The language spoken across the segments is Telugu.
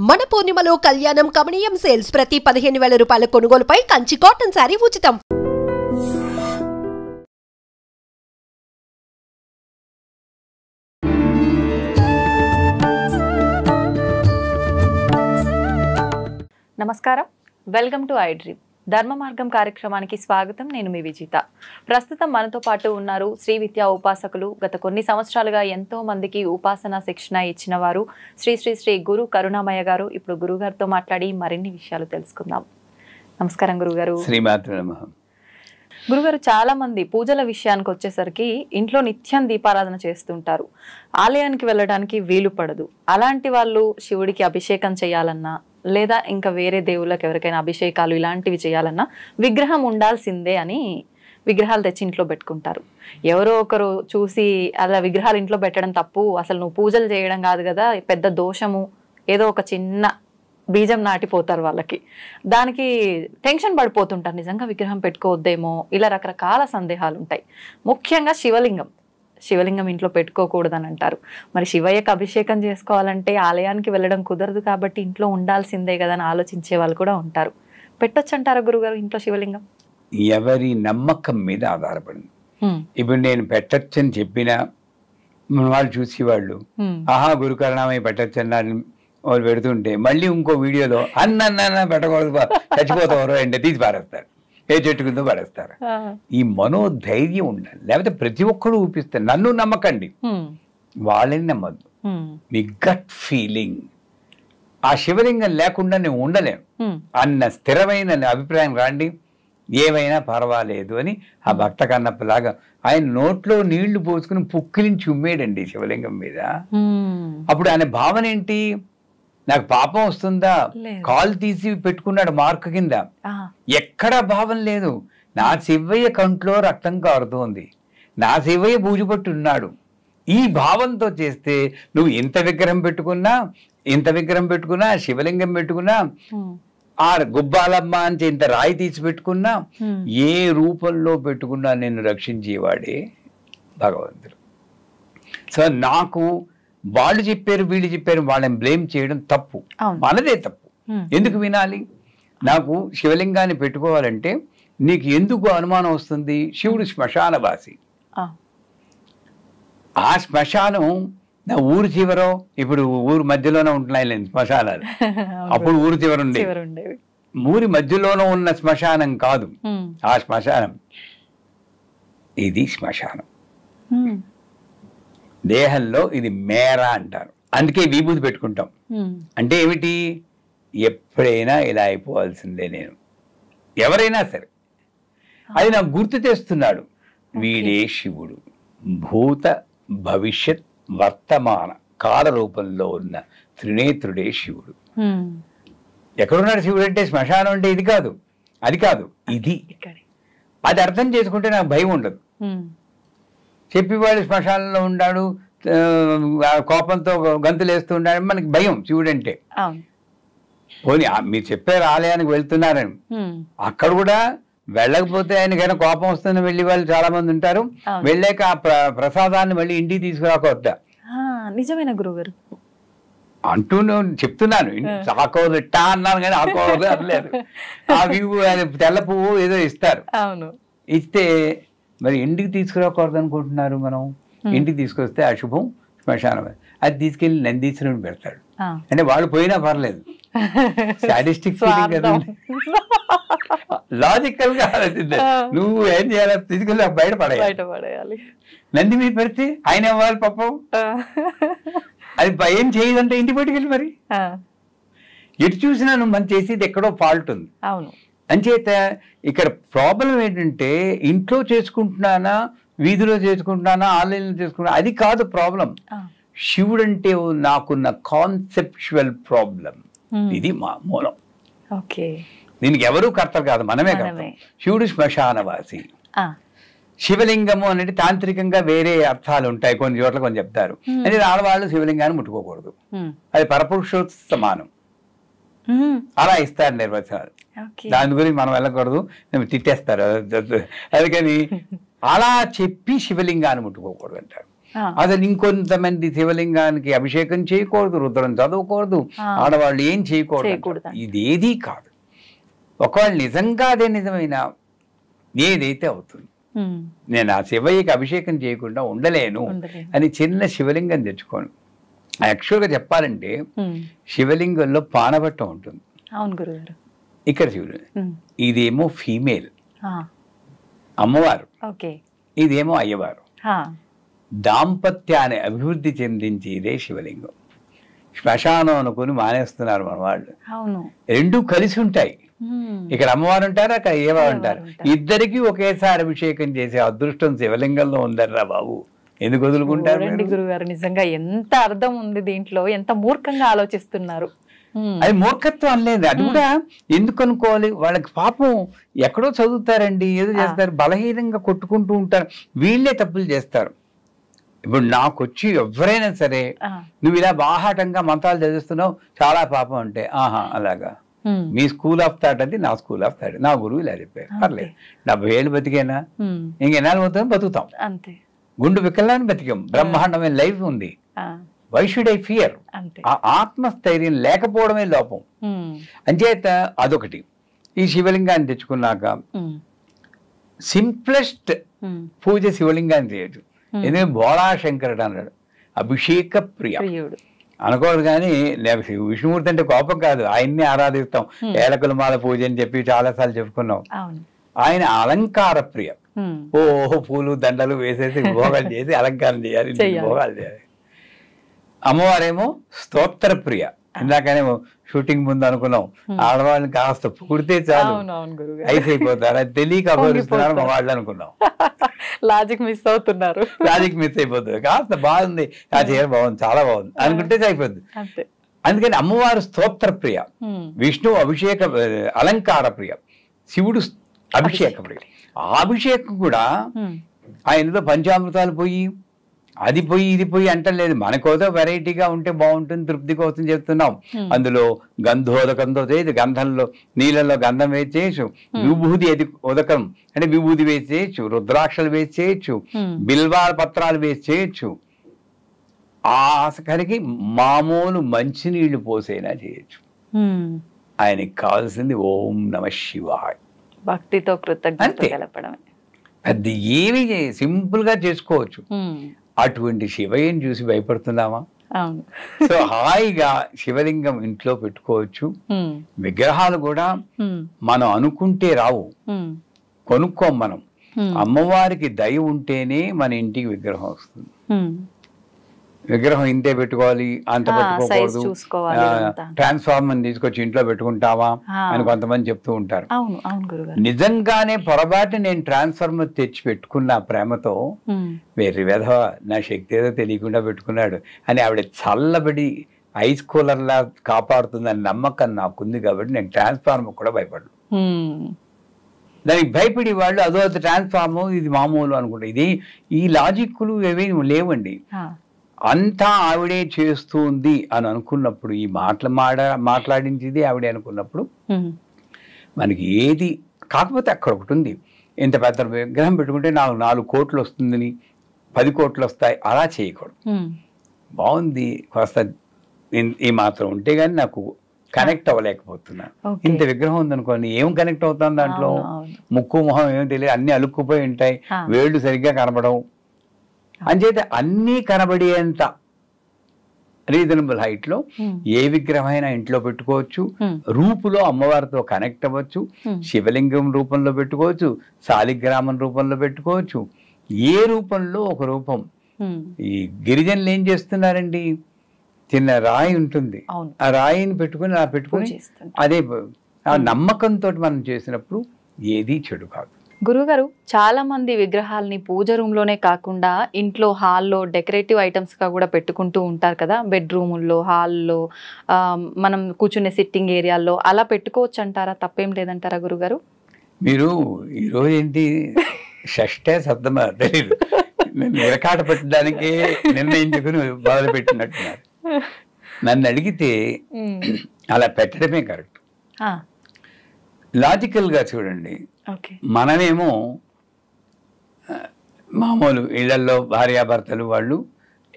మన పూర్ణిమలో కళ్యాణం కమనీయం సేల్స్ ప్రతి 15,000 రూపాయల కొనుగోలుపై కంచి కాటన్ శారీ ఉచితం. నమస్కారం, వెల్కమ్ టు ఐ డ్రీమ్. ధర్మ మార్గం కార్యక్రమానికి స్వాగతం. నేను మీ విజిత. ప్రస్తుతం మనతో పాటు ఉన్నారు శ్రీ విద్యా ఉపాసకులు. గత కొన్ని సంవత్సరాలుగా ఎంతో మందికి ఉపాసన శిక్షణ ఇచ్చిన వారు శ్రీ శ్రీ శ్రీ గురు కరుణామయ్య గారు. ఇప్పుడు గురుగారితో మాట్లాడి మరిన్ని విషయాలు తెలుసుకుందాం. నమస్కారం గురుగారు. శ్రీమాత్రే నమః. గురుగారు, చాలా మంది పూజల విషయానికి వచ్చేసరికి ఇంట్లో నిత్యం దీపారాధన చేస్తుంటారు, ఆలయానికి వెళ్ళడానికి వీలు పడదు. అలాంటి వాళ్ళు శివుడికి అభిషేకం చేయాలన్నా లేదా ఇంకా వేరే దేవుళ్ళకి ఎవరికైనా అభిషేకాలు ఇలాంటివి చేయాలన్నా విగ్రహం ఉండాల్సిందే అని విగ్రహాలు తెచ్చి ఇంట్లో పెట్టుకుంటారు. ఎవరో ఒకరు చూసి అలా విగ్రహాలు ఇంట్లో పెట్టడం తప్పు, అసలు నువ్వు పూజలు చేయడం కాదు కదా, పెద్ద దోషము, ఏదో ఒక చిన్న బీజం నాటిపోతారు వాళ్ళకి. దానికి టెన్షన్ పడిపోతుంటారు, నిజంగా విగ్రహం పెట్టుకోవద్దేమో, ఇలా రకరకాల సందేహాలు ఉంటాయి. ముఖ్యంగా శివలింగం ఇంట్లో పెట్టుకోకూడదని అంటారు. మరి శివయ్యకు అభిషేకం చేసుకోవాలంటే ఆలయానికి వెళ్ళడం కుదరదు కాబట్టి ఇంట్లో ఉండాల్సిందే కదా అని ఆలోచించే వాళ్ళు కూడా ఉంటారు. పెట్టొచ్చు అంటారా గురుగారు ఇంట్లో శివలింగం? ఎవరి నమ్మకం మీద ఆధారపడింది. ఇప్పుడు నేను పెట్టచ్చని చెప్పినా వాళ్ళు చూసేవాళ్ళు ఆహా గురు కరుణామయ్య పెట్టచ్చని వాళ్ళు పెడుతుంటే మళ్ళీ ఇంకో వీడియోలో అన్న పెట్టకూడదు చచ్చిపోతారు అంటే తీసి పారేస్తారు, ఏ చెట్టు కింద పడేస్తారు. ఈ మనోధైర్యం ఉండాలి. లేకపోతే ప్రతి ఒక్కరు ఊపిస్తారు. నన్ను నమ్మకండి, వాళ్ళని నమ్మద్దు. మీ గట్ ఫీలింగ్, ఆ శివలింగం లేకుండా నేను ఉండలేను అన్న స్థిరమైన అభిప్రాయం రాండి, ఏమైనా పర్వాలేదు అని. ఆ భక్త కన్నప్పలాగా ఆయన నోట్లో నీళ్లు పోసుకుని పుక్కిలించి ఉమ్మేడండి శివలింగం మీద. అప్పుడు ఆయన భావన ఏంటి? నాకు పాపం వస్తుందా? కాలు తీసి పెట్టుకున్నాడు మార్క్ కింద. ఎక్కడా భావం లేదు. నా శివయ్య కంట్లో రక్తం కారుతోంది, నా శివయ్య పూజపట్టున్నాడు. ఈ భావంతో చేస్తే నువ్వు ఇంత విగ్రహం పెట్టుకున్నా శివలింగం పెట్టుకున్నా, ఆ గుబ్బాలమ్మ అని ఇంత రాయి తీసి పెట్టుకున్నా, ఏ రూపంలో పెట్టుకున్నా నిన్ను రక్షించేవాడే భగవంతుడు. సో నాకు వాళ్ళు చెప్పారు వీళ్ళు చెప్పారు వాళ్ళని బ్లేమ్ చేయడం తప్పు, మనదే తప్పు. ఎందుకు వినాలి? నాకు శివలింగాన్ని పెట్టుకోవాలంటే నీకు ఎందుకు అనుమానం వస్తుంది? శివుడు శ్మశానవాసి. ఆ శ్మశానం నా ఊరు చివరో, ఇప్పుడు ఊరు మధ్యలోనే ఉంటున్నాయి శ్మశానాలు, అప్పుడు ఊరు చివర ఉండేవి. ఊరి మధ్యలోనూ ఉన్న శ్మశానం కాదు ఆ శ్మశానం, ఇది శ్మశానం. దేహంలో ఇది మేరా అంటారు, అందుకే విభూతి పెట్టుకుంటాం. అంటే ఏమిటి? ఎప్పుడైనా ఇలా అయిపోవాల్సిందే నేను, ఎవరైనా సరే. అది నాకు గుర్తు తెస్తున్నాడు, వీడే శివుడు. భూత భవిష్యత్ వర్తమాన కాల రూపంలో ఉన్న త్రినేత్రుడే శివుడు. ఎక్కడున్నాడు శివుడు అంటే? శ్మశానం అంటే ఇది కాదు, అది కాదు, ఇది. అది అర్థం చేసుకుంటే నాకు భయం ఉండదు. చెప్పేవాడు శ్మశానంలో ఉన్నాడు, కోపంతో గంతులు వేస్తూ ఉన్నాడు, మనకి భయం శివుడు అంటే. పోనీ మీరు చెప్పారు ఆలయానికి వెళ్తున్నారని, అక్కడ కూడా వెళ్ళకపోతే ఆయనకైనా కోపం వస్తుందని వెళ్ళి వాళ్ళు చాలా మంది ఉంటారు. వెళ్ళాక ఆ ప్రసాదాన్ని మళ్ళీ ఇంటికి తీసుకురాకొద్దా? నిజమైన గురుగారు అంటూ చెప్తున్నాను. ఆకోరట్టా అన్నాను కానీ ఆకోరు అనలేదు. ఆ పువ్వు తెల్ల పువ్వు ఏదో ఇస్తారు, ఇస్తే మరి ఇంటికి తీసుకురాకూడదు అనుకుంటున్నారు మనం. ఇంటికి తీసుకొస్తే అశుభం, శ్మశానం. అది తీసుకెళ్లి నందీశ్వరుని పెడతాడు. అంటే వాళ్ళు పోయినా పర్లేదు, సాడిస్టిక్ ఫీలింగ్ కదా, లాజికల్ గా నువ్వు ఏం చేయాలి? తీసుకెళ్ళి బయట పడేయాలి. నంది మీద పెడితే ఆయన ఇవ్వాలి పాపం. అది ఏం చేయదంటే ఇంటికి పట్టుకెళ్ళి మరి ఎటు చూసినా నువ్వు మనం చేసేది ఎక్కడో ఫాల్ట్ ఉంది. అంచేత ఇక్కడ ప్రాబ్లం ఏంటంటే ఇంట్లో చేసుకుంటున్నానా, వీధిలో చేసుకుంటున్నానా, ఆన్లైన్లో చేసుకుంటున్నా, అది కాదు ప్రాబ్లం. శివుడు అంటే నాకున్న కాన్సెప్చువల్ ప్రాబ్లం, ఇది మా మూలం. దీనికి ఎవరూ కర్తలు కాదు, మనమే కర్త. శివుడు శ్మశానవాసి. శివలింగము అనేది తాంత్రికంగా వేరే అర్థాలు ఉంటాయి, కొన్ని చోట్ల కొన్ని చెప్తారు. అంటే ఆడవాళ్ళు శివలింగాన్ని ముట్టుకోకూడదు, అది పరపురుషోత్త సమానం, అలా ఇస్తారు నిర్వచనాలు. దాని గురించి మనం వెళ్ళకూడదు, తిట్టేస్తారు. అందుకని అలా చెప్పి శివలింగాన్ని ముట్టుకోకూడదు అంటారు. అసలు ఇంకొంతమంది శివలింగానికి అభిషేకం చేయకూడదు, రుద్రం చదవకూడదు, ఆడవాళ్ళు ఏం చేయకూడదు. ఇదేదీ కాదు. ఒకవేళ నిజంగా అదే నిజమైన ఏదైతే అవుతుంది. నేను ఆ శివయ్యకి అభిషేకం చేయకుండా ఉండలేను అని చిన్న శివలింగం తెచ్చుకోను. యాక్చువల్గా చెప్పాలంటే శివలింగంలో పానబట్టం ఉంటుంది. అవును గురుగారు. ఇక్కడ శివుడు ఇదేమో ఫీమేల్ అమ్మవారు, ఇదేమో అయ్యవారు. దాంపత్యాన్ని అభివృద్ధి చెందించేదే శివలింగం. శ్మశానం అనుకుని మానేస్తున్నారు మన వాళ్ళు. రెండు కలిసి ఉంటాయి. ఇక్కడ అమ్మవారు ఉంటారు, అక్కడ అయ్యవారు ఉంటారు. ఇద్దరికి ఒకేసారి అభిషేకం చేసే అదృష్టం శివలింగంలో ఉందర్రా బాబు. ఎందుకు వదులుకుంటారు గురుగారు? నిజంగా ఎంత అర్థం ఉంది దీంట్లో, ఎంత మూర్ఖంగా ఆలోచిస్తున్నారు. అది మూర్ఖత్వం అనలేదు, అది కూడా ఎందుకు అనుకోవాలి. వాళ్ళకి పాపం ఎక్కడో చదువుతారండి, ఏదో చేస్తారు, బలహీనంగా కొట్టుకుంటూ ఉంటారు, వీళ్ళే తప్పులు చేస్తారు. ఇప్పుడు నాకు వచ్చి ఎవరైనా సరే నువ్వు ఇలా బాహాటంగా మంత్రాలు చదివిస్తున్నావు చాలా పాపం అంటే, ఆహా అలాగా, మీ స్కూల్ ఆఫ్ థాట్ అది నా స్కూల్ ఆఫ్ థాట్, నా గురువు ఇలా చెప్పారు, పర్లేదు 70 ఏళ్ళు బతికేనా, ఇంకెన్నాళ్ళు పోతాం బతుకుతాం, గుండు వికలాన్ని బతికాం, బ్రహ్మాండమైన లైఫ్ ఉంది. Why should I fear? ఆ ఆత్మస్థైర్యం లేకపోవడమే లోపం. అంచేత అదొకటి. ఈ శివలింగాన్ని తెచ్చుకున్నాక సింప్లెస్ట్ పూజ శివలింగాన్ని చేయొచ్చు. ఎందుకంటే బోళాశంకరుడు అన్నాడు అభిషేక ప్రియ అనుకోడు. కానీ విష్ణుమూర్తి అంటే కోపం కాదు, ఆయన్ని ఆరాధిస్తాం. ఏలకుల మాల పూజ అని చెప్పి చాలాసార్లు చెప్పుకున్నాం. ఆయన అలంకార ప్రియ. ఓహో పూలు దండలు వేసేసి భోగాలు చేసి అలంకారం చేయాలి, భోగాలు చేయాలి. అమ్మవారేమో స్తోత్ర ప్రియ. ఇందాకనేమో షూటింగ్ ముందు అనుకున్నాం, ఆడవాళ్ళని కాస్త పొగిడితే చాలు ఐస్ అయిపోతారు, అది తెలియక అపహరిస్తున్నారు మా వాళ్ళు అనుకున్నాం. లాజిక్ మిస్ అవుతున్నారు, లాజిక్ మిస్ అయిపోతుంది. కాస్త బాగుంది, ఆ చీర బాగుంది, చాలా బాగుంది అనుకుంటే అయిపోద్ది. అందుకని అమ్మవారు స్తోత్ర ప్రియ, విష్ణువు అభిషేక అలంకార ప్రియ, శివుడు అభిషేక ప్రియ. ఆ అభిషేకం కూడా ఆయనలో పంచామృతాలు పోయి అది పోయి ఇది పోయి అంటలేదు, మనకోసం వెరైటీగా ఉంటే బాగుంటుంది, తృప్తి కోసం చెప్తున్నాం. అందులో గంధోదకంతో చేయదు, గంధంలో నీళ్ళలో గంధం వేసి చేయొచ్చు, విభూది ఉదకం అంటే విభూది వేసి చేయొచ్చు, రుద్రాక్షలు వేసి చేయొచ్చు, బిల్వాల పత్రాలు వేసి చేయొచ్చు. ఆఖరికి మామూలు మంచినీళ్లు పోసైనా చేయొచ్చు. ఆయనకి కావాల్సింది ఓం నమ శివాయ, భక్తితో కృతజ్ఞత తెలపడమే. అది ఏమి సింపుల్ గా చేసుకోవచ్చు. అటువంటి శివయ్యని చూసి భయపడుతున్నామా? సో హాయిగా శివలింగం ఇంట్లో పెట్టుకోవచ్చు. విగ్రహాలు కూడా మనం అనుకుంటే రావు, కొనుక్కోం మనం. అమ్మవారికి దయ ఉంటేనే మన ఇంటికి విగ్రహం వస్తుంది. విగ్రహం ఇంతే పెట్టుకోవాలి, అంత పెట్టుకోకూడదు, ట్రాన్స్ఫార్మర్ తీసుకొచ్చి ఇంట్లో పెట్టుకుంటావా అని కొంతమంది చెప్తూ ఉంటారు. నిజంగానే పొరపాటు నేను ట్రాన్స్ఫార్మర్ తెచ్చి పెట్టుకున్న ప్రేమతో, వేరే విధవ నా శక్తి ఏదో తెలియకుండా పెట్టుకున్నాడు అని ఆవిడ చల్లబడి ఐస్ కూలర్లా కాపాడుతుందని నమ్మకం నాకుంది. కాబట్టి నేను ట్రాన్స్ఫార్మర్ కూడా భయపడను. దానికి భయపడి వాళ్ళు అదో ట్రాన్స్ఫార్మర్ ఇది మామూలు అనుకుంటా. ఇది ఈ లాజిక్లు ఏమీ లేవండి. అంతా ఆవిడే చేస్తుంది అని అనుకున్నప్పుడు, ఈ మాట్లాడించింది ఆవిడే అనుకున్నప్పుడు మనకి ఏది కాకపోతే అక్కడ ఒకటి ఉంది. ఇంత పెద్ద విగ్రహం పెట్టుకుంటే నాకు 4 కోట్లు వస్తుందని 10 కోట్లు వస్తాయి అలా చేయకూడదు. బాగుంది కాస్త ఈ మాత్రం ఉంటే గానీ నాకు కనెక్ట్ అవ్వలేకపోతున్నా. ఇంత విగ్రహం ఉందనుకోండి, ఏం కనెక్ట్ అవుతాను దాంట్లో? ముక్కు మొహం ఏమో తెలియదు, అన్ని అలుక్కుపోయి ఉంటాయి, వేళ్ళు సరిగ్గా కనబడవు. అంచేత అన్నీ కనబడేంత రీజనబుల్ హైట్ లో ఏ విగ్రహమైనా ఇంట్లో పెట్టుకోవచ్చు. రూపులో అమ్మవారితో కనెక్ట్ అవ్వచ్చు, శివలింగం రూపంలో పెట్టుకోవచ్చు, శాలిగ్రామం రూపంలో పెట్టుకోవచ్చు, ఏ రూపంలో ఒక రూపం. ఈ గిరిజనులు ఏం చేస్తున్నారండి, చిన్న రాయి ఉంటుంది, ఆ రాయిని పెట్టుకుని అదే ఆ నమ్మకంతో మనం చేసినప్పుడు ఏది చెడు కాదు. గురుగారు, చాలా మంది విగ్రహాలని పూజ రూమ్ లోనే కాకుండా ఇంట్లో హాల్లో డెకరేటివ్ ఐటమ్స్ గా కూడా పెట్టుకుంటూ ఉంటారు కదా, బెడ్రూముల్లో, హాల్లో, మనం కూర్చునే సిట్టింగ్ ఏరియాల్లో అలా పెట్టుకోవచ్చు అంటారా? తప్పేం లేదంటారా గురుగారు? మీరు ఈరోజు ఏంటి షష్ఠే సప్తమ తెలియదు, విరకాట పెట్టడానికే నిర్ణయించుకుని మొదలు పెట్టినట్టున్నారు. నన్ను అడిగితే అలా పెట్టడమే కరెక్ట్. లాజికల్ గా చూడండి, మనమేమో మామూలు ఇళ్లలో భార్యాభర్తలు వాళ్ళు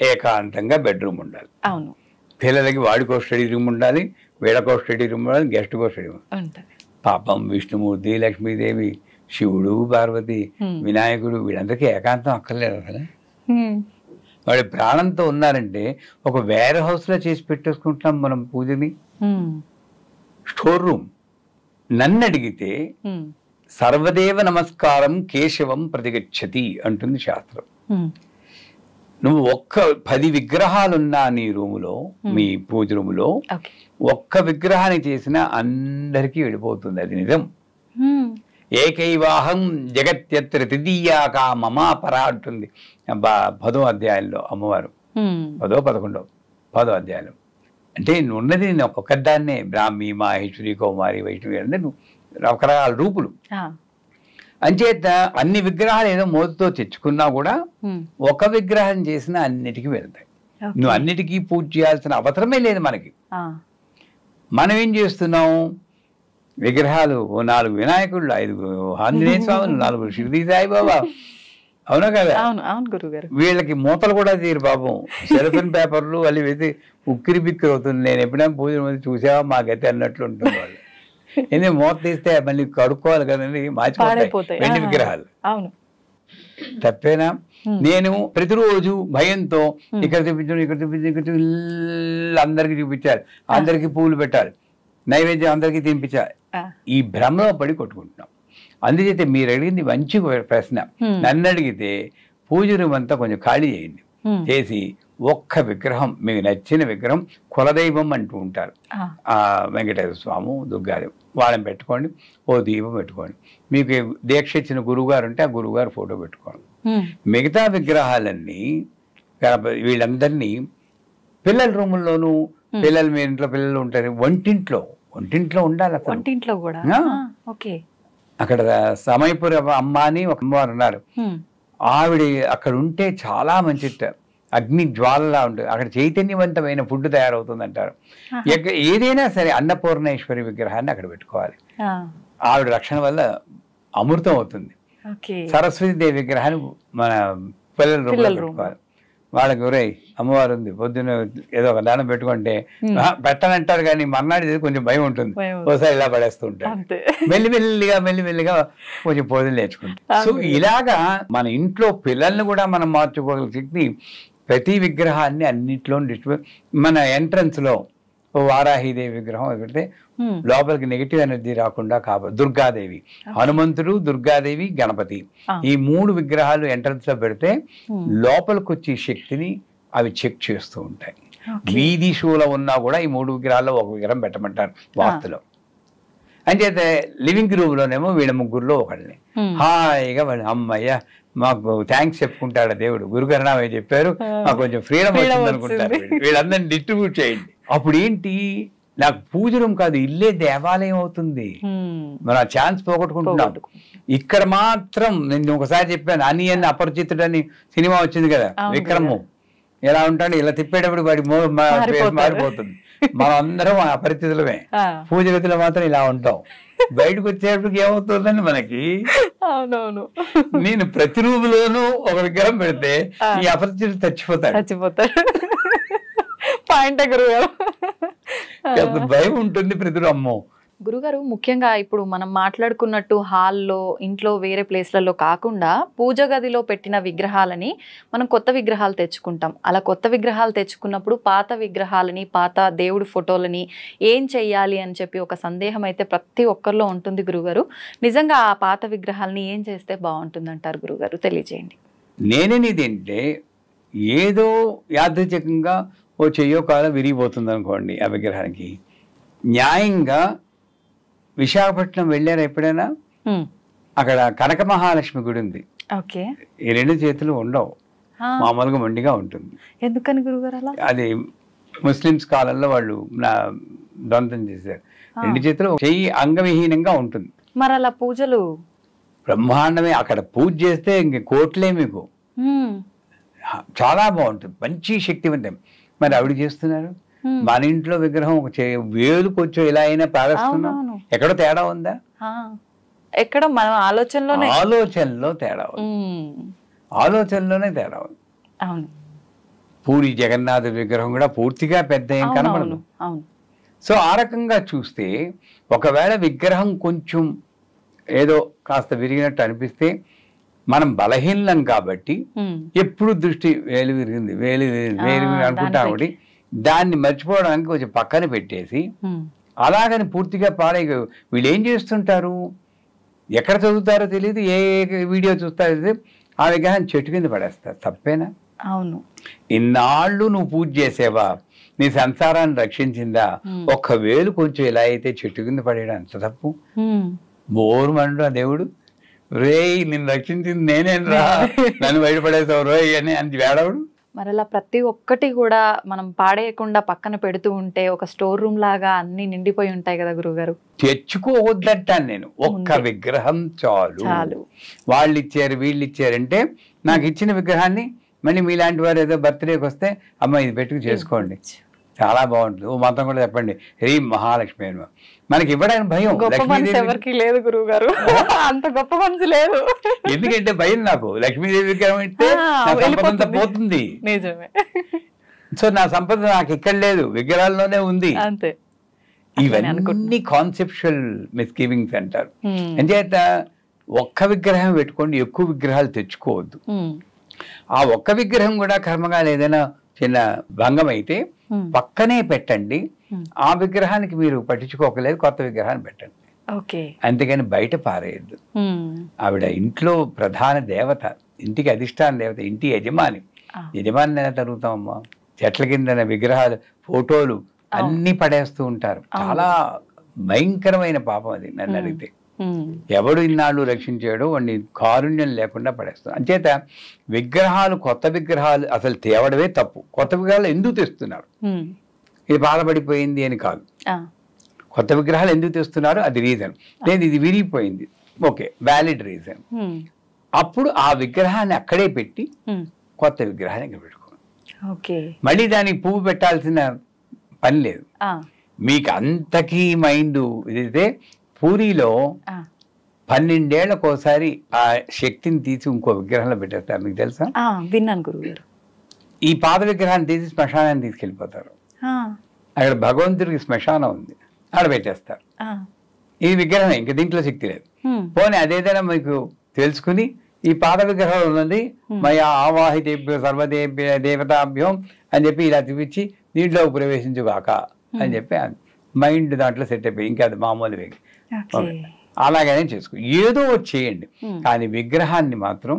ఏకాంతంగా బెడ్రూమ్ ఉండాలి. అవును, పిల్లలకి వాడికో స్టడీ రూమ్ ఉండాలి, వీళ్ళకో స్టడీ రూమ్ ఉండాలి, గెస్ట్కో స్టడీ రూమ్. పాపం విష్ణుమూర్తి, లక్ష్మీదేవి, శివుడు, పార్వతి, వినాయకుడు వీళ్ళందరికీ ఏకాంతం అక్కర్లేదు అసలు. వాడి ప్రాణంతో ఉన్నారంటే ఒక వేర్ హౌస్లో చేసి పెట్టేసుకుంటున్నాం మనం పూజని. Store room. నన్ను అడిగితే సర్వదేవ నమస్కారం కేశవం ప్రతిగచ్చతి అంటుంది శాస్త్రం. నువ్వు 10 విగ్రహాలున్నా నీ రూములో, మీ పూజ రూములో ఒక్క విగ్రహాన్ని చేసినా అందరికీ వెళ్ళిపోతుంది. అది నిజం. ఏకైవాహం జగత్యత్ర తృతీయాకా మమాపరా అంటుంది 10వ అధ్యాయంలో అమ్మవారు. 10వ 11వ 10వ అధ్యాయంలో. అంటే నువ్వు ఉన్నది నేను ఒక్కదాన్నే. బ్రాహ్మి, మాహేశ్వరి, కౌమారి, వైష్ణవి అంటే నువ్వు రకరకాల రూపులు. అంచేత అన్ని విగ్రహాలు ఏదో మోదుతో తెచ్చుకున్నా కూడా ఒక విగ్రహం చేసినా అన్నిటికీ వెళ్తాయి. నువ్వు అన్నిటికీ పూజ చేయాల్సిన అవసరమే లేదు మనకి. మనం ఏం చేస్తున్నాం? విగ్రహాలు 4 వినాయకుళ్ళు, 5 ఆంజనేయ స్వాములు, 4 షిరిడి సాయిబాబా. అవునా కదా? వీళ్ళకి మూతలు కూడా తీరు పాపం. సెల్ఫిన్ పేపర్లు అవి వేసి ఉక్కిరి బిక్కిరి అవుతుంది. నేను ఎప్పుడైనా పూజ చూసావా మాకైతే అన్నట్లు ఉంటుంది వాళ్ళు. ఎందుకంటే మూత తీస్తే మళ్ళీ కడుక్కోవాలి కదండి, మార్చిపోతాయి వెండి విగ్రహాలు. తప్పేనా? నేను ప్రతిరోజు భయంతో ఇక్కడ చూపించాను, ఇక్కడ చూపించాను, ఇక్కడ అందరికి చూపించాలి, అందరికి పూలు పెట్టాలి, నైవేద్యం అందరికీ తినిపించాలి. ఈ భ్రమలో పడి కొట్టుకుంటున్నాం. అందుచేత మీరు అడిగింది మంచి ప్రశ్న. నన్ను అడిగితే పూజ రూమ్ అంతా కొంచెం ఖాళీ చేయండి, చేసి ఒక్క విగ్రహం, మీకు నచ్చిన విగ్రహం, కులదైవం అంటూ ఉంటారు, వెంకటేశ్వర స్వామి, దుర్గాదేవి, వాళ్ళని పెట్టుకోండి. ఓ దీపం పెట్టుకోండి. మీకు దీక్ష ఇచ్చిన గురువుగారు ఉంటే ఆ గురువుగారు ఫోటో పెట్టుకోండి. మిగతా విగ్రహాలన్నీ వీళ్ళందరినీ పిల్లల రూముల్లోనూ, పిల్లలు మీ ఇంట్లో పిల్లలు ఉంటారు, వంటింట్లో ఉండాలి. వంటింట్లో కూడా అక్కడ సమయపుర అమ్మ అని ఒక అమ్మవారు ఉన్నారు. ఆవిడ అక్కడ ఉంటే చాలా మంచిట, అగ్ని జ్వాలలా ఉంటుంది. అక్కడ చైతన్యవంతమైన ఫుడ్ తయారవుతుంది అంటారు. ఏదైనా సరే అన్నపూర్ణేశ్వరి విగ్రహాన్ని అక్కడ పెట్టుకోవాలి. ఆవిడ రక్షణ వల్ల అమృతం అవుతుంది. సరస్వతీదేవి విగ్రహాన్ని మన పిల్లల రూమ్లో పెట్టుకోవాలి. వాళ్ళకి ఒరే అమ్మవారు ఉంది, పొద్దున్న ఏదో ఒక దానం పెట్టుకుంటే పెట్టనంటారు, కానీ మర్నాడు కొంచెం భయం ఉంటుంది. ఒకసారి ఇలా పడేస్తూ ఉంటారు. మెల్లిమెల్లిగా కొంచెం పూజలు నేర్చుకుంటాం. సో ఇలాగా మన ఇంట్లో పిల్లల్ని కూడా మనం మార్చుకోగల శక్తి ప్రతి విగ్రహాన్ని అన్నింటిలో మన ఎంట్రన్స్ లో వారాహిదేవి విగ్రహం పెడితే లోపలికి నెగిటివ్ ఎనర్జీ రాకుండా కాపాడు. దుర్గాదేవి, హనుమంతుడు, దుర్గాదేవి, గణపతి, ఈ 3 విగ్రహాలు ఎంట్రన్స్ లో పెడితే లోపలికి వచ్చే శక్తిని అవి చెక్ చేస్తూ ఉంటాయి. వీధి షోలో ఉన్నా కూడా ఈ 3 విగ్రహాల్లో ఒక విగ్రహం పెట్టమంటారు వాస్తులో. అంచేత లివింగ్ రూమ్ లోనేమో వీళ్ళ ముగ్గురులో ఒకళ్ళని హాయిగా వాళ్ళు అమ్మయ్య మాకు థ్యాంక్స్ చెప్పుకుంటాడు దేవుడు, గురుకరణామయ్య చెప్పారు, మాకు కొంచెం ఫ్రీడమ్ వచ్చింది అనుకుంటారు. వీళ్ళందరినీ డిస్ట్రిబ్యూట్ చేయండి. అప్పుడు ఏంటి, నాకు పూజ రూమ్ కాదు, ఇల్లే దేవాలయం అవుతుంది. మనం ఆ ఛాన్స్ పోగొట్టుకుంటున్నాం. ఇక్కడ మాత్రం నేను ఒకసారి చెప్పాను, అనియన్ అపరిచితుడని సినిమా వచ్చింది కదా, విక్రము ఎలా ఉంటాడు, ఇలా తిప్పేటప్పుడు వాడి మారిపోతుంది. మనం అందరం అపరిచితులమే, పూజ గదిలో మాత్రం ఇలా ఉంటాం. బయటకు వచ్చేటప్పటికి ఏమవుతుందని మనకి. అవునవును, నేను ప్రతి రూములోనూ ఒక విగ్రహం పెడితే ఈ అపరిచితుడు చచ్చిపోతాడు. పాయింట్ గురుగారు, భయం ఉంటుంది ప్రతి అమ్మో. గురుగారు, ముఖ్యంగా ఇప్పుడు మనం మాట్లాడుకున్నట్టు హాల్లో, ఇంట్లో, వేరే ప్లేస్లలో కాకుండా పూజ గదిలో పెట్టిన విగ్రహాలని మనం కొత్త విగ్రహాలు తెచ్చుకుంటాం. అలా కొత్త విగ్రహాలు తెచ్చుకున్నప్పుడు పాత విగ్రహాలని, పాత దేవుడి ఫోటోలని ఏం చెయ్యాలి అని చెప్పి ఒక సందేహం అయితే ప్రతి ఒక్కరిలో ఉంటుంది గురుగారు. నిజంగా ఆ పాత విగ్రహాలని ఏం చేస్తే బాగుంటుంది అంటారు గురుగారు? తెలియజేయండి. నేనేదేంటే ఏదో యాదృచ్ఛికంగా ఓ చెయ్యో కాలం విరిగిపోతుంది అనుకోండి, ఆ విగ్రహానికి న్యాయంగా విశాఖపట్నం వెళ్ళారు ఎప్పుడైనా? అక్కడ కనక మహాలక్ష్మి గుడి ఉంది. ఈ 2 చేతులు ఉండవు, మామూలుగా మొండిగా ఉంటుంది. ఎందుకని గురుగారు అలా? అది ముస్లిమ్స్ కాలంలో వాళ్ళు దొంతం చేశారు. 2 చేతులు, చెయ్యి అంగవిహీనంగా ఉంటుంది. మరి అలా పూజలు బ్రహ్మాండమే. అక్కడ పూజ చేస్తే ఇంక కోట్లే మీకు. చాలా బాగుంటుంది, మంచి శక్తివంతం. మరి ఆవిడ చేస్తున్నారు. మన ఇంట్లో విగ్రహం వేలు కొంచెం ఇలా అయినా పారేస్తున్నాం, ఎక్కడో తేడా ఉందా? ఎక్కడ మన ఆలోచనలో తేడా ఉంది. ఆలోచనలోనే తేడా ఉంది. పూరి జగన్నాథ విగ్రహం కూడా పూర్తిగా పెద్ద ఏం కనబడదు. అవును. సో ఆ రకంగా చూస్తే ఒకవేళ విగ్రహం కొంచెం ఏదో కాస్త విరిగినట్టు అనిపిస్తే మనం బలహీనం కాబట్టి ఎప్పుడు దృష్టి వేలు విరిగింది అనుకుంటా ఒకటి దాన్ని మర్చిపోవడానికి కొంచెం పక్కన పెట్టేసి అలాగని పూర్తిగా పాడే వీళ్ళు ఏం చేస్తుంటారు, ఎక్కడ చదువుతారో తెలియదు, ఏ వీడియో చూస్తారో తెలియదు, ఆ విగ్రహాన్ని చెట్టు కింద పడేస్తారు. తప్పేనా? అవును. ఇన్నాళ్ళు నువ్వు పూజ చేసేవా, నీ సంసారాన్ని రక్షించిందా, ఒక్క వేలు కొంచెం ఇలా అయితే చెట్టు కింద పడేయడం అంత తప్పు. బోరు మండు ఆ దేవుడు, రేయ్ నిన్ను రక్షించింది నేనేం రా, నన్ను బయటపడేసావు రోయ్ అని వేడవుడు. మరి అలా ప్రతి ఒక్కటి కూడా మనం పాడేయకుండా పక్కన పెడుతూ ఉంటే ఒక స్టోర్ రూమ్ లాగా అన్ని నిండిపోయి ఉంటాయి కదా గురుగారు. తెచ్చుకోవద్దంటాను నేను, ఒక్క విగ్రహం చాలు. వాళ్ళు ఇచ్చారు వీళ్ళు ఇచ్చారంటే నాకు ఇచ్చిన విగ్రహాన్ని మళ్ళీ మీలాంటి వారు ఏదో బర్త్డేకి వస్తే అమ్మ ఇది పెట్టుకు చేసుకోండి, చాలా బాగుంటుంది. ఓ మతం కూడా చెప్పండి, హే మహాలక్ష్మి అని. మనకి ఇవ్వడానికి భయం, ఎవరికి లేదు గురువు గారు, అంత గొప్ప మనసు లేదు. ఎందుకంటే భయం నాకు, లక్ష్మీదేవి విగ్రహం ఇస్తే నా సంపద అంతా పోతుంది. నిజమే. సో నా సంపద నాకు ఇక్కడ లేదు, విగ్రహాల్లోనే ఉంది. అంతే. ఇవన్నీ కాన్సెప్చువల్ మిస్గివింగ్స్ అంటారు. అంచేత ఒక్క విగ్రహం పెట్టుకోండి, ఎక్కువ విగ్రహాలు తెచ్చుకోవద్దు. ఆ ఒక్క విగ్రహం కూడా కర్మగాలు ఏదైనా చిన్న భంగం అయితే పక్కనే పెట్టండి. ఆ విగ్రహానికి మీరు పట్టించుకోకలేదు, కొత్త విగ్రహాన్ని పెట్టండి. అంతేగాని బయట పారేయద్దు. ఆవిడ ఇంట్లో ప్రధాన దేవత, ఇంటికి అధిష్టాన దేవత, ఇంటి యజమాని. యజమాని ఎలా తరుగుతామమ్మా? చెట్ల కింద విగ్రహాలు, ఫోటోలు అన్ని పడేస్తూ ఉంటారు. చాలా భయంకరమైన పాపం అది నన్ను అడిగితే. ఎవడు ఇన్నాళ్ళు రక్షించాడో వాడిని కారుణ్యం లేకుండా పడేస్తాడు. అంచేత విగ్రహాలు, కొత్త విగ్రహాలు అసలు తేవడమే తప్పు. కొత్త విగ్రహాలు ఎందుకు తెస్తున్నారు? ఇది బాధపడిపోయింది అని కాదు. కొత్త విగ్రహాలు ఎందుకు తెస్తున్నారు అది రీజన్. లేదు ఇది విరిగిపోయింది, ఓకే, వ్యాలిడ్ రీజన్. అప్పుడు ఆ విగ్రహాన్ని అక్కడే పెట్టి కొత్త విగ్రహాన్ని ఇక్కడ పెట్టుకోండి. మళ్ళీ దానికి పువ్వు పెట్టాల్సిన పని లేదు. మీకు అంతకీ మైండ్ ఇదైతే పూరిలో 12 ఏళ్లకోసారి ఆ శక్తిని తీసి ఇంకో విగ్రహంలో పెట్టేస్తారు. మీకు తెలుసా? విన్నాను గురుగారు. ఈ పాత విగ్రహాన్ని తీసి శ్మశానాన్ని తీసుకెళ్ళిపోతారు. అక్కడ భగవంతుడికి శ్మశానం ఉంది, అక్కడ పెట్టేస్తారు. ఈ విగ్రహం ఇంకా దీంట్లో శక్తి లేదు. పోనీ అదేదైనా మీకు తెలుసుకుని ఈ పాత విగ్రహం ఉన్నది మయా ఆవాహితేభ్యో సర్వదేభ్య దేవతాభ్యం అని చెప్పి ఇలా చూపించి దీంట్లో ప్రవేశించుగాక అని చెప్పి మైండ్ దాంట్లో సెట్ అయిపోయి ఇంకా అది మామూలు అలాగనే చేసుకో, ఏదో చేయండి. కానీ విగ్రహాన్ని మాత్రం,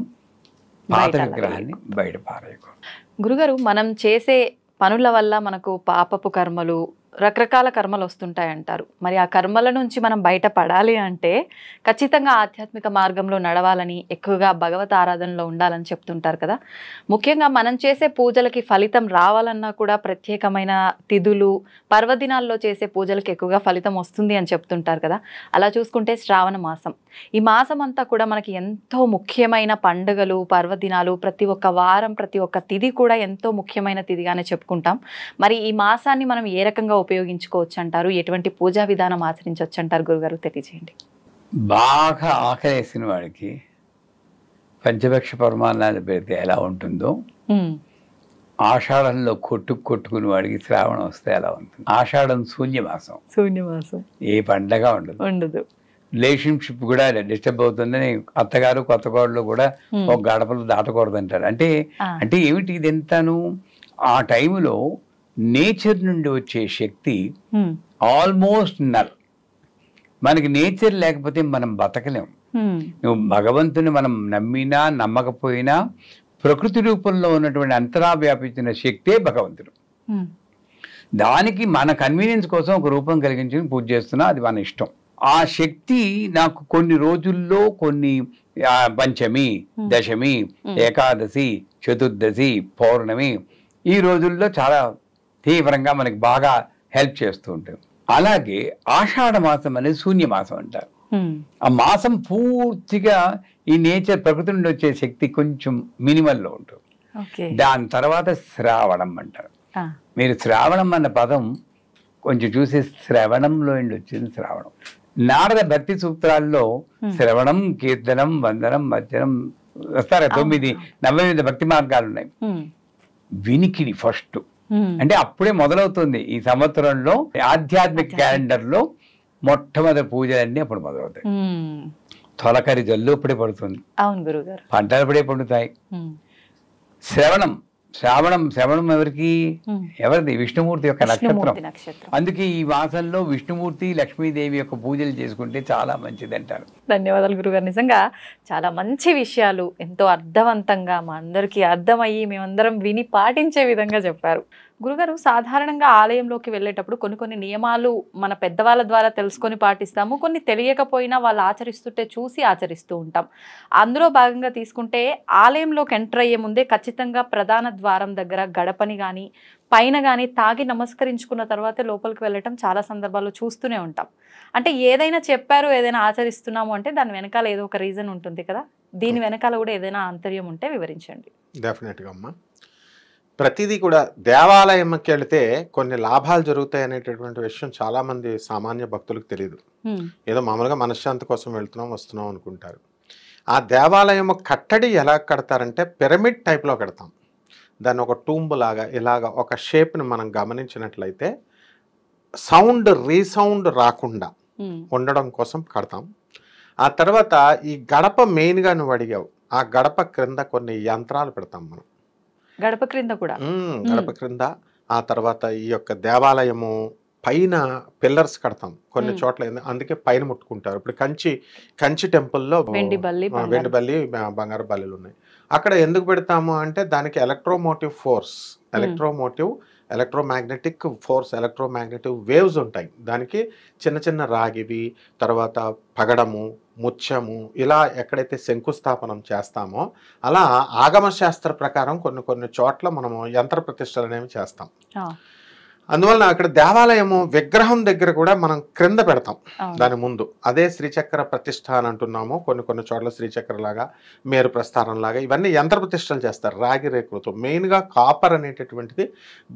పాత విగ్రహాన్ని బయట పారేయకూడదు. గురుగారు, మనం చేసే పనుల వల్ల మనకు పాపపు కర్మలు, రకరకాల కర్మలు వస్తుంటాయి అంటారు. మరి ఆ కర్మల నుంచి మనం బయటపడాలి అంటే ఖచ్చితంగా ఆధ్యాత్మిక మార్గంలో నడవాలని, ఎక్కువగా భగవత్ ఆరాధనలో ఉండాలని చెప్తుంటారు కదా. ముఖ్యంగా మనం చేసే పూజలకి ఫలితం రావాలన్నా కూడా ప్రత్యేకమైన తిథులు, పర్వదినాల్లో చేసే పూజలకి ఎక్కువగా ఫలితం వస్తుంది అని చెప్తుంటారు కదా. అలా చూసుకుంటే శ్రావణ మాసం, ఈ మాసం అంతా కూడా మనకి ఎంతో ముఖ్యమైన పండుగలు, పర్వదినాలు, ప్రతి ఒక్క వారం, ప్రతి ఒక్క తిథి కూడా ఎంతో ముఖ్యమైన తిథిగానే చెప్పుకుంటాం. మరి ఈ మాసాన్ని మనం ఏ రకంగా ఉపయోగించుకోవచ్చు అంటారు? ఎటువంటి పూజా విధానం ఆచరించవచ్చు అంటారు గురుగారు? తెలియజేయండి. బాగా ఆకలేసిన వాడికి పంచభక్ష పరమాన్నాలు పెడితే ఎలా ఉంటుందో, ఆషాఢంలో కొట్టుకుని వాడికి శ్రావణం వస్తే ఎలా ఉంటుంది. ఆషాఢం శూన్యమాసం, ఏ పండగ ఉండదు. రిలేషన్షిప్ కూడా డిస్టర్బ్ అవుతుందని అత్తగారు కొత్త కోడలు కూడా ఒక గడపలు దాటకూడదు అంటారు. అంటే ఏమిటి ఇది ఎంతను? ఆ టైంలో నేచర్ నుండి వచ్చే శక్తి ఆల్మోస్ట్ నల్. మనకి నేచర్ లేకపోతే మనం బతకలేం. నువ్వు భగవంతుని మనం నమ్మినా నమ్మకపోయినా ప్రకృతి రూపంలో ఉన్నటువంటి అంతరా వ్యాపించిన శక్తే భగవంతుడు. దానికి మన కన్వీనియన్స్ కోసం ఒక రూపం కలిగించి పూజ చేస్తున్నా, అది మన ఇష్టం. ఆ శక్తి నాకు కొన్ని రోజుల్లో, కొన్ని పంచమి, దశమి, ఏకాదశి, చతుర్దశి, పౌర్ణమి, ఈ రోజుల్లో చాలా తీవ్రంగా మనకి బాగా హెల్ప్ చేస్తూ ఉంటుంది. అలాగే ఆషాఢ మాసం అనేది శూన్యమాసం అంటారు. ఆ మాసం పూర్తిగా ఈ నేచర్, ప్రకృతి నుండి వచ్చే శక్తి కొంచెం మినిమల్లో ఉంటుంది. దాని తర్వాత శ్రావణం అంటారు. మీరు శ్రావణం అన్న పదం కొంచెం చూసి శ్రవణంలో వచ్చింది శ్రావణం. నారద భక్తి సూత్రాల్లో శ్రవణం, కీర్తనం, వందనం, మధ్యనం వస్తారు. 9 నవవిధ భక్తి మార్గాలు ఉన్నాయి. వినికిడి ఫస్ట్. అంటే అప్పుడే మొదలవుతుంది ఈ సంవత్సరంలో ఆధ్యాత్మిక క్యాలెండర్ లో మొట్టమొదటి పూజలన్నీ అప్పుడు మొదలవుతాయి. తొలకరి జల్లు అప్పుడే పడుతుంది, అవును గురుగారు, పంటలు అప్పుడే పండుతాయి. శ్రావణం ఎవరిది? విష్ణుమూర్తి యొక్క నక్షత్రం. అందుకే ఈ మాసంలో విష్ణుమూర్తి లక్ష్మీదేవి యొక్క పూజలు చేసుకుంటే చాలా మంచిది అంటారు. ధన్యవాదాలు గురుగారు. నిజంగా చాలా మంచి విషయాలు ఎంతో అర్థవంతంగా మా అందరికీ అర్థమయ్యి మేమందరం విని పాటించే విధంగా చెప్పారు. గురుగారు, సాధారణంగా ఆలయంలోకి వెళ్ళేటప్పుడు కొన్ని నియమాలు మన పెద్దవాళ్ళ ద్వారా తెలుసుకొని పాటిస్తాము, కొన్ని తెలియకపోయినా వాళ్ళు ఆచరిస్తుంటే చూసి ఆచరిస్తూ ఉంటాం. అందులో భాగంగా తీసుకుంటే ఆలయంలోకి ఎంటర్ అయ్యే ముందే ఖచ్చితంగా ప్రధాన ద్వారం దగ్గర గడపని కానీ పైన కానీ తాగి నమస్కరించుకున్న తర్వాతే లోపలికి వెళ్ళటం చాలా సందర్భాల్లో చూస్తూనే ఉంటాం. అంటే ఏదైనా చెప్పారు, ఏదైనా ఆచరిస్తున్నాము అంటే దాని వెనకాల ఏదో ఒక రీజన్ ఉంటుంది కదా, దీని వెనకాల కూడా ఏదైనా ఆంతర్యం ఉంటే వివరించండి. డెఫినెట్గా అమ్మా. ప్రతిదీ కూడా దేవాలయంకి వెళితే కొన్ని లాభాలు జరుగుతాయి అనేటటువంటి విషయం చాలామంది సామాన్య భక్తులకు తెలియదు. ఏదో మామూలుగా మనశ్శాంతి కోసం వెళ్తున్నాం వస్తున్నాం అనుకుంటారు. ఆ దేవాలయం కట్టడి ఎలా కడతారంటే పిరమిడ్ టైప్లో కడతాం. దాన్ని ఒక టూంబ్ లాగా ఇలాగ ఒక షేప్ని మనం గమనించినట్లయితే రీసౌండ్ రాకుండా ఉండడం కోసం కడతాం. ఆ తర్వాత ఈ గడప మెయిన్గా నువ్వు అడిగావు, ఆ గడప క్రింద కొన్ని యంత్రాలు పెడతాం మనం. గడప క్రింద కూడా గడప క్రింద. ఆ తర్వాత ఈ యొక్క దేవాలయము పైన పిల్లర్స్ కడతాం కొన్ని చోట్ల, అందుకే పైన ముట్టుకుంటారు. ఇప్పుడు కంచి టెంపుల్లో వెండి బల్లి బంగారు బల్లిలు ఉన్నాయి. అక్కడ ఎందుకు పెడతాము అంటే దానికి ఎలక్ట్రోమాగ్నెటిక్ ఫోర్స్, ఎలక్ట్రోమాగ్నెటిక్ వేవ్స్ ఉంటాయి. దానికి చిన్న రాగివి, తర్వాత పగడము, ముత్యము, ఇలా ఎక్కడైతే శంకుస్థాపనం చేస్తామో అలా ఆగమ శాస్త్ర ప్రకారం కొన్ని చోట్ల మనము యంత్ర ప్రతిష్టలు అనేవి చేస్తాం. అందువలన అక్కడ దేవాలయము విగ్రహం దగ్గర కూడా మనం క్రింద పెడతాం దాని ముందు. అదే శ్రీచక్ర ప్రతిష్ఠ అని అంటున్నాము. కొన్ని చోట్ల శ్రీచక్ర లాగా, మేరు ప్రస్థానం లాగా ఇవన్నీ యంత్ర ప్రతిష్టలు చేస్తారు రాగి రేకులతో. మెయిన్గా కాపర్ అనేటటువంటిది